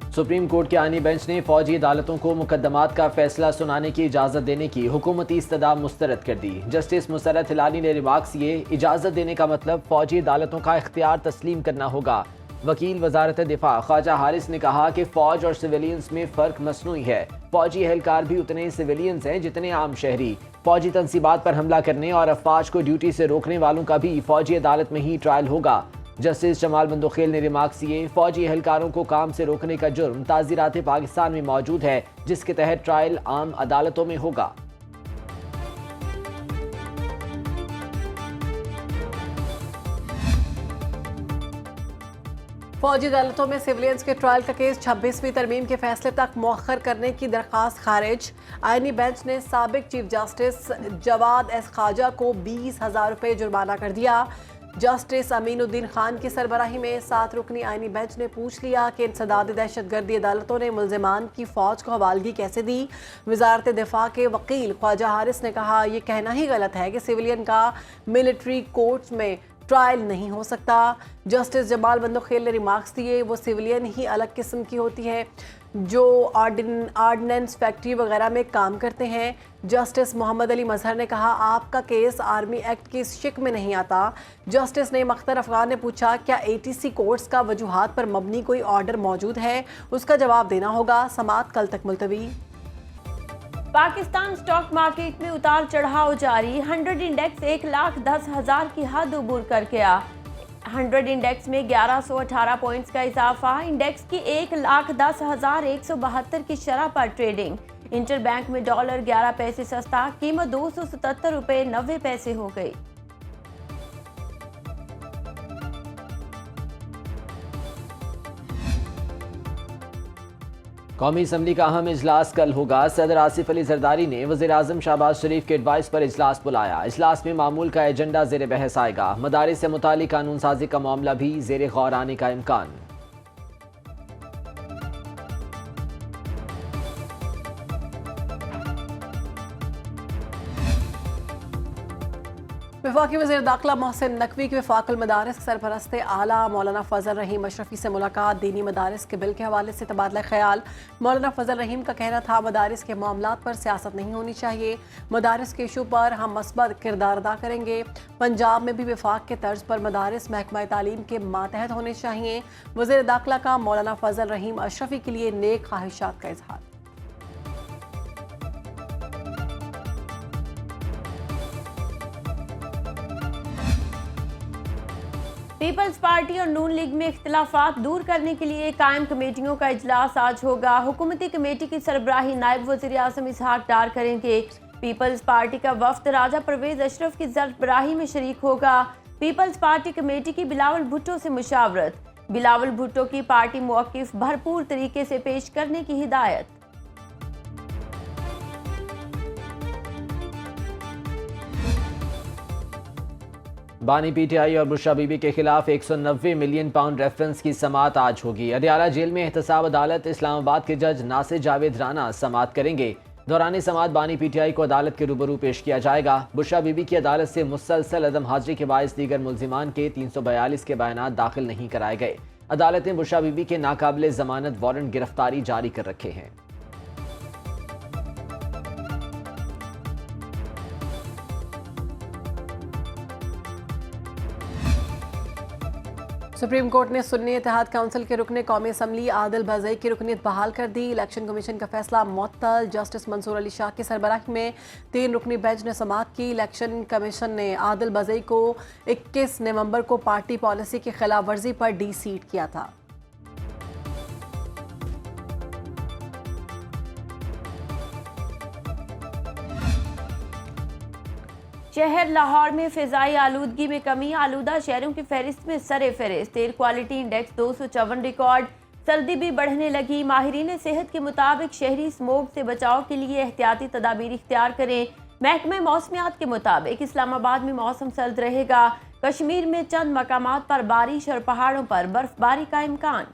Supreme court के आईनी bench ने फौजी अदालतों को मुकदमात का फैसला सुनाने की इजाज़त देने की हुकूमती इस्तदा मुस्तरद कर दी। जस्टिस मुसर्रत हिलाली ने रिमार्क्स किए, इजाज़त देने का मतलब फौजी अदालतों का इख्तियार तस्लीम करना होगा। वकील वजारत दिफा ख्वाजा हारिस ने कहा कि फौज और सिविलियंस में फ़र्क मसनूई है। फौजी एहलकार भी उतने सिविलियंस हैं जितने आम शहरी। फौजी तनसीबात पर हमला करने और अफवाज को ड्यूटी से रोकने वालों का भी फौजी अदालत में ही ट्रायल होगा। जस्टिस जमाल बंदोखेल ने रिमार्क्स किए, फौजी एहलकारों को काम से रोकने का जुर्म ताज़ीरात पाकिस्तान में मौजूद है, जिसके तहत ट्रायल आम अदालतों में होगा। फौजी अदालतों में सिविलियंस के ट्रायल का केस 26वीं तरमीम के फैसले तक मौखर करने की दरख्वास्त खारिज। आईनी बेंच ने साबिक चीफ जस्टिस जवाद एस खाजा को 20,000 रुपये जुर्माना कर दिया। जस्टिस अमीनुद्दीन खान की सरबराही में 7 रुकनी आईनी बेंच ने पूछ लिया कि इंसदाद दहशतगर्दी अदालतों ने मुल्जिमान की फौज को हवालगी कैसे दी। वजारत दिफा के वकील ख्वाजा हारिस ने कहा, यह कहना ही गलत है कि सिविलियन का मिलिट्री कोर्ट्स में ट्रायल नहीं हो सकता। जस्टिस जमाल बंदोखेल ने रिमार्क्स दिए, वो सिविलियन ही अलग किस्म की होती है जो आर्डिनेंस फैक्ट्री वगैरह में काम करते हैं। जस्टिस मोहम्मद अली मजहर ने कहा, आपका केस आर्मी एक्ट की शिक में नहीं आता। जस्टिस ने अख्तर अफगान ने पूछा, क्या एटीसी कोर्ट्स का वजूहात पर मबनी कोई ऑर्डर मौजूद है? उसका जवाब देना होगा। समाअत कल तक मुलतवी। पाकिस्तान स्टॉक मार्केट में उतार चढ़ाव जारी। 100 इंडेक्स 1,10,000 की हद उबूर कर गया। 100 इंडेक्स में 1118 पॉइंट्स का इजाफा। इंडेक्स की 1,10,172 की शरह पर ट्रेडिंग। इंटर बैंक में डॉलर 11 पैसे सस्ता, कीमत 277 रुपये 90 पैसे हो गई। कौमी असम्बली का अहम इजलास कल होगा। सदर आसिफ अली जरदारी ने वज़ीर आज़म शहबाज शरीफ के एडवाइस पर इजलास बुलाया। इजलास में मामूल का एजेंडा ज़ेर बहस आएगा। मदारिस से मुतालिक कानून साजी का मामला भी ज़ेर गौर आने का इम्कान। वफाकी वज़ीर दाखिला मोहसिन नकवी के वफाकुल मदारिस के सरपरस्त आला मौलाना फजल रहीम अशरफी से मुलाकात। दीनी मदारिस के बिल के हवाले से तबादला ख्याल। मौलाना फजल रहीम का कहना था, मदारिस के मामलात पर सियासत नहीं होनी चाहिए। मदारिस के इशू पर हम मस्बत किरदार अदा करेंगे। पंजाब में भी वफाक के तर्ज पर मदारिस महकमा तालीम के मातहत होने चाहिए। वज़ीर दाखिला का मौलाना फजल रहीम अशरफी के लिए नेक ख्वाहिशात का इजहार। पीपल्स पार्टी और नून लीग में इख्तिलाफात दूर करने के लिए कायम कमेटियों का इजलास आज होगा। हुकूमती कमेटी की सरबराही नायब वज़ीर आज़म इसहाक डार करेंगे। पीपल्स पार्टी का वफ्द राजा परवेज अशरफ की सरबराही में शरीक होगा। पीपल्स पार्टी कमेटी की बिलावल भुट्टो से मुशावरत। बिलावल भुट्टो की पार्टी मौक़िफ़ भरपूर तरीके से पेश करने की हिदायत। बानी पीटीआई और बुशरा बीबी के खिलाफ 190 मिलियन पाउंड रेफरेंस की समाअत आज होगी। अडियाला जेल में एहतसाब अदालत इस्लामाबाद के जज नासिर जावेद राना समाअत करेंगे। दौरान समाअत बानी पीटीआई को अदालत के रूबरू पेश किया जाएगा। बुशरा बीबी की अदालत से मुसलसल अदम हाजिरी के बायस दीगर मुल्जिमान के 342 के बयानात दाखिल नहीं कराए गए। अदालत ने बुशरा बीबी के नाकाबिले जमानत वारंट गिरफ्तारी जारी कर रखे हैं। सुप्रीम कोर्ट ने सुन्नी इत्तेहाद काउंसिल के रुकने कौमी असम्बली आदिल बज़ई की रुकनीत बहाल कर दी। इलेक्शन कमीशन का फैसला मुअत्तल। जस्टिस मंसूर अली शाह की सरबराही में 3 रुकनी बेंच ने समाअत की। इलेक्शन कमीशन ने आदिल बज़ई को 21 नवंबर को पार्टी पॉलिसी की खिलाफ वर्जी पर डी सीट किया था। शहर लाहौर में फ़िज़ाई आलूदगी में कमी। आलूदा शहरों की फहरिस्त में सरे फहरिस्त। Air quality index 254 record. सर्दी भी बढ़ने लगी। माहिरीन सेहत के मुताबिक शहरी स्मोक से बचाव के लिए एहतियाती तदाबीर इख्तियार करें। महकमे मौसमियात के मुताबिक इस्लामाबाद में मौसम सर्द रहेगा। कश्मीर में चंद मकामात पर बारिश और पहाड़ों पर बर्फबारी का इम्कान।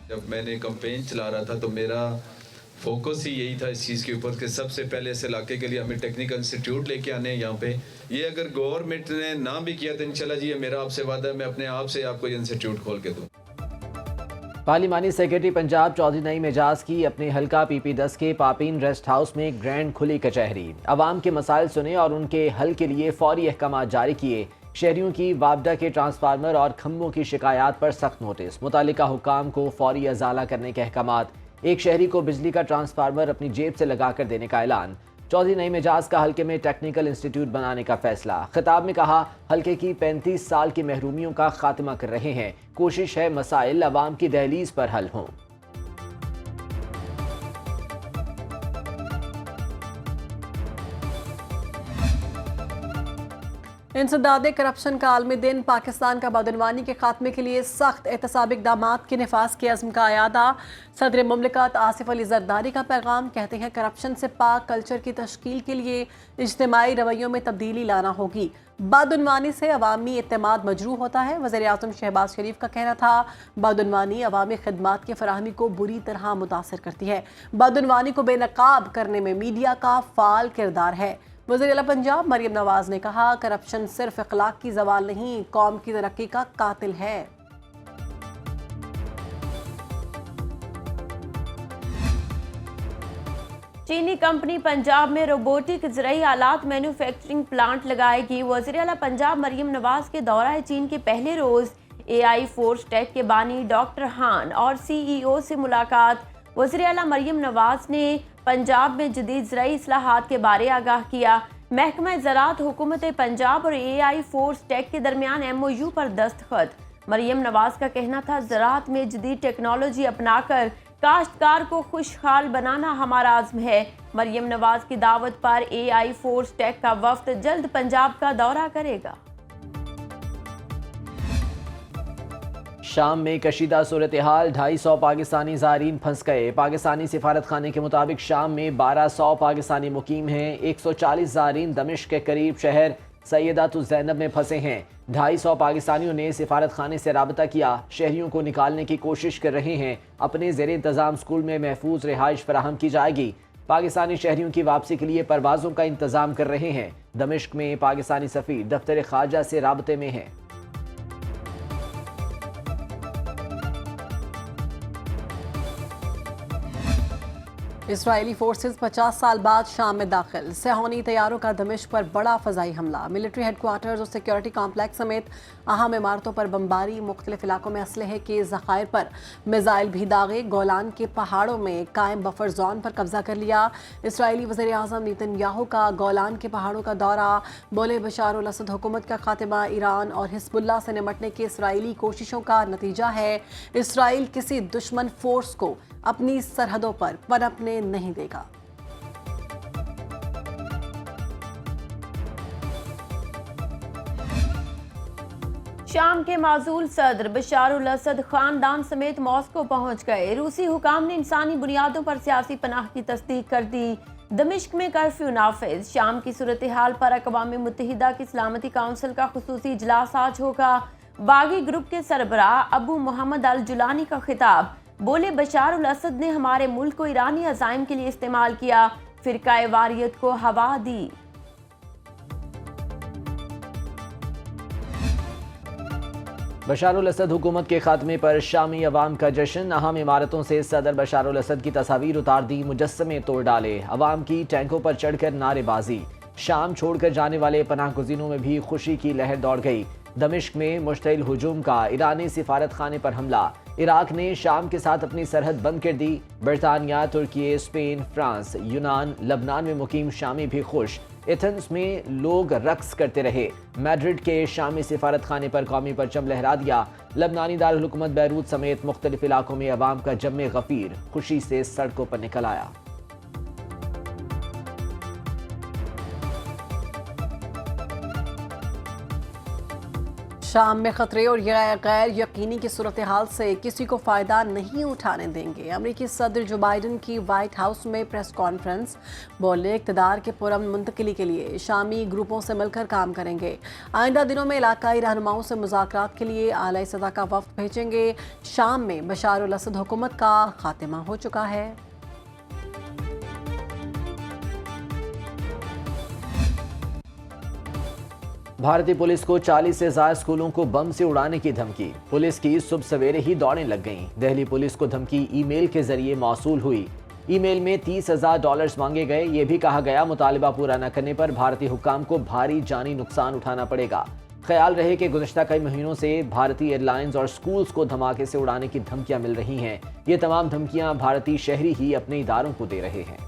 जब मैंने कैंपेन चला रहा था तो मेरा फोकस ही यही था इस चीज़ के ऊपर कि सबसे पहले इस इलाके के लिए हमें टेक्निकल इंस्टीट्यूट लेके आने हैं यहाँ पे। ये अगर गवर्नमेंट ने ना भी किया तो इंशाल्लाह जी ये मेरा आपसे वादा है, मैं अपने आप से आपको ये इंस्टीट्यूट खोल के दूँ। पार्लिमानी सेक्रेटरी पंजाब चौधरी नईम एजाज की अपने हल्का PP10 के पापीन रेस्ट हाउस में ग्रैंड खुली कचहरी। अवाम के मसाइल सुने और उनके हल के लिए फौरी अहकाम जारी किए। शहरियों की वापडा के ट्रांसफार्मर और खंभों की शिकायत पर सख्त नोटिस। मुतालिका हुकाम को फौरी अजाला करने के अहकामात। एक शहरी को बिजली का ट्रांसफार्मर अपनी जेब से लगाकर देने का ऐलान। चौधरी नईम एजाज का हल्के में टेक्निकल इंस्टीट्यूट बनाने का फैसला। खिताब में कहा, हल्के की 35 साल की महरूमियों का खात्मा कर रहे हैं। कोशिश है मसाइल अवाम की दहलीज पर हल हों। इंसदाद करप्शन का आलमी दिन। पाकिस्तान का बदनवानी के खात्मे के लिए सख्त एहतसाबी इक़दामात के नफाज के अज़्म का अयादा। सदर मुमलिकत आसिफ अली जरदारी का पैगाम। कहते हैं करप्शन से पाक कल्चर की तश्कील के लिए इज्तिमाई रवैयों में तब्दीली लाना होगी। बदनवानी से अवामी एतमाद मजरूह होता है। वज़ीर आज़म शहबाज शरीफ का कहना था, बदनवानी अवामी खदमात की फराहमी को बुरी तरह मुतासर करती है। बदनवानी को बेनकाब करने में मीडिया का फाल किरदार है। वज़ीर आला पंजाब मरियम नवाज ने कहा, करप्शन सिर्फ अखलाक की ज़वाल नहीं, कौम की तरक्की का कातिल है। चीनी कंपनी पंजाब में रोबोटिक ज़राई आलात मैन्युफैक्चरिंग प्लांट लगाएगी। वज़ीर आला पंजाब मरियम नवाज के दौरा चीन के पहले रोज़ AI फोर्स टेक के बानी डॉक्टर हान और CEO से मुलाकात। वज़ीर आला मरियम नवाज ने पंजाब में जदीद ज़राई इस्लाहात के बारे आगाह किया। महकमा ज़राअत हुकूमत पंजाब और AI फोर्स टेक के दरमियान MOU पर दस्तखत। मरियम नवाज का कहना था, ज़राअत में जदीद टेक्नोलॉजी अपनाकर काश्तकार को खुशहाल बनाना हमारा आज़्म है। मरियम नवाज की दावत पर AI फोर्स टेक का वफ्द जल्द पंजाब का दौरा करेगा। शाम में कशीदा सूरत हाल। 250 पाकिस्तानी ज़ायरीन फंस गए। पाकिस्तानी सिफारत खाने के मुताबिक शाम में 1200 पाकिस्तानी मुकीम हैं। 140 ज़ायरीन दमिश्क के करीब शहर सैयदातुल ज़ैनब में फंसे हैं। 250 पाकिस्तानियों ने सिफारत खाने से राबता किया। शहरियों को निकालने की कोशिश कर रहे हैं। अपने ज़ेर इंतज़ाम स्कूल में महफूज रिहाइश फराहम की जाएगी। पाकिस्तानी शहरियों की वापसी के लिए परवाज़ों का इंतज़ाम कर रहे हैं। दमिश्क में पाकिस्तानी सफ़ीर दफ्तर ख़ारजा से राबते में हैं। इसराइली फोर्सेस 50 साल बाद शाम में दाखिल। सेहूनी तैयारों का दमिश्क पर बड़ा फ़ज़ाई हमला। मिलिट्री हेडक्वार्टर्स और सिक्योरिटी कॉम्प्लेक्स समेत अहम इमारतों पर बमबारी। मुख्तलिफ इलाकों में असलहे के ज़खायर पर मिज़ाइल भी दागे। गोलान के पहाड़ों में कायम बफर जोन पर कब्जा कर लिया। इसराइली वज़ीर आज़म नेतन्याहू का गोलान के पहाड़ों का दौरा। बोले, बशार अल असद हुकूमत का खात्मा ईरान और हिज़्बुल्लाह से निमटने की इसराइली कोशिशों का नतीजा है। इसराइल किसी दुश्मन फोर्स को अपनी सरहदों पर पनपने नहीं देगा। शाम के माजूल सदर बशार उल असद खानदान समेत मॉस्को पहुंच गए। रूसी हुकाम ने इंसानी बुनियादों पर सियासी पनाह की तस्दीक कर दी। दमिश्क में कर्फ्यू नाफिज। शाम की सूरत हाल पर अक़वाम मुत्तहिदा की सलामती काउंसिल का खुसूसी इजलास आज होगा। बागी ग्रुप के सरबराह अबू मोहम्मद अल जुलानी का खिताब। बोले, बशार उल असद ने हमारे मुल्क को ईरानी अज़ाइम के लिए इस्तेमाल किया, फ़िरक़ाए वारियत को हवा दी। बशार अल असद हुकूमत के खात्मे पर शामी अवाम का जश्न। अहम इमारतों से सदर बशार अल असद की तस्वीर उतार दी, मुजस्समे तोड़ डाले। अवाम की टैंकों पर चढ़कर नारेबाजी। शाम छोड़कर जाने वाले पनाह गुज़ीनों में भी खुशी की लहर दौड़ गई। दमिश्क में मुश्तइल हुजूम का ईरानी सिफारत खाने पर हमला। इराक ने शाम के साथ अपनी सरहद बंद कर दी। बरतानिया, तुर्की, स्पेन, फ्रांस, यूनान, लबनान में मुकीम शामी भी खुश। एथेंस में लोग रक्स करते रहे। मैड्रिड के शामी सिफारत खाने पर कौमी परचम लहरा दिया। लबनानी दारुल हुकूमत बैरूत समेत मुख्तलिफ इलाकों में अवाम का जम्मे गफीर खुशी से सड़कों पर निकल आया। शाम में खतरे और गैर यकीनी की सूरत हाल से किसी को फ़ायदा नहीं उठाने देंगे। अमरीकी सदर जो बाइडन की वाइट हाउस में प्रेस कॉन्फ्रेंस। बोले, इक़्तिदार के पुरअमन मुंतकिली के लिए शामी ग्रुपों से मिलकर काम करेंगे। आइंदा दिनों में इलाकाई रहनुमाओं से मुज़ाकरात के लिए आला सतह का वफ़द भेजेंगे। शाम में बशार अल असद हुकूमत का खात्मा हो चुका है। भारतीय पुलिस को 40 से ज्यादा स्कूलों को बम से उड़ाने की धमकी। पुलिस की सुबह सवेरे ही दौड़ें लग गईं। दिल्ली पुलिस को धमकी ईमेल के जरिए मौसूल हुई। ईमेल में $30,000 मांगे गए। ये भी कहा गया मुतालिबा पूरा न करने पर भारतीय हुक्काम को भारी जानी नुकसान उठाना पड़ेगा। ख्याल रहे कि गुज़श्ता कई महीनों से भारतीय एयरलाइंस और स्कूल्स को धमाके से उड़ाने की धमकियां मिल रही हैं। ये तमाम धमकियां भारतीय शहरी ही अपने इदारों को दे रहे हैं।